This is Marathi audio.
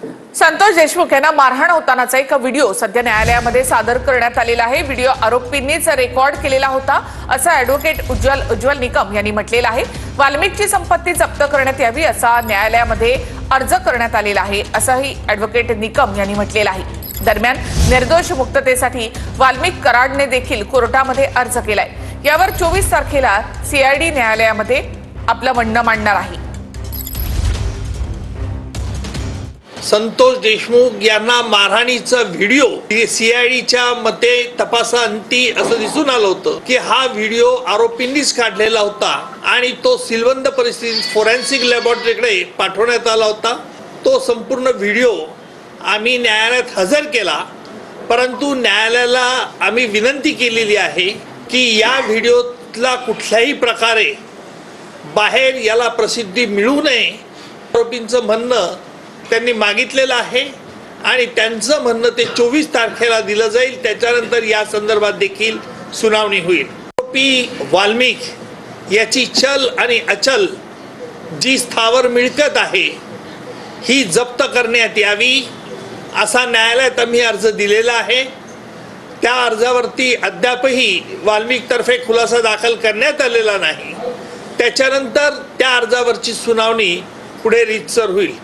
संतोष देशमुख यांना मारहाण होतानाचा एक व्हिडिओ सध्या न्यायालयामध्ये सादर करण्यात आलेला आहे। व्हिडिओ आरोपींनीच रेकॉर्ड केलेला होता असं ॲडव्होकेट उज्ज्वल निकम यांनी म्हटलेलं आहे। वाल्मिकची संपत्ती जप्त करण्यात यावी असा न्यायालयामध्ये अर्ज करण्यात आलेला आहे असंही ॲडव्होकेट निकम यांनी म्हटलेलं आहे। दरम्यान निर्दोष मुक्ततेसाठी वाल्मिक कराडने देखील कोर्टामध्ये अर्ज केलाय। यावर 24 तारखेला सीआयडी न्यायालयामध्ये आपलं म्हणणं मांडणार आहे। संतोष देशमुख यांना मारहाणीचा व्हिडिओ सीआयडीच्या मते तपासाअंती असं दिसून आलं होतं की हा व्हिडिओ आरोपींनीच काढलेला होता आणि तो सिलवंद परिस्थितीत फोरेन्सिक लॅबोरेटरीकडे पाठवण्यात आला होता। तो संपूर्ण व्हिडिओ आम्ही न्यायालयात हजर केला, परंतु न्यायालयाला आम्ही विनंती केलेली आहे की या व्हिडिओतला कुठल्याही प्रकारे बाहेर याला प्रसिद्धी मिळू नये। आरोपींचं म्हणणं त्यांनी मागितलेलं आहे आणि त्यांचं म्हणणं ते 24 तारखेला दिलं जाईल। त्याच्यानंतर या संदर्भात देखील सुनावणी होईल। आरोपी वाल्मिक याची चल आणि अचल जी स्थावर मिळकत आहे ही जप्त करण्यात यावी असा न्यायालयात आम्ही अर्ज दिलेला आहे। त्या अर्जावरती अद्यापही वाल्मिकतर्फे खुलासा दाखल करण्यात आलेला नाही। त्याच्यानंतर त्या अर्जावरची सुनावणी पुढे रीतसर होईल।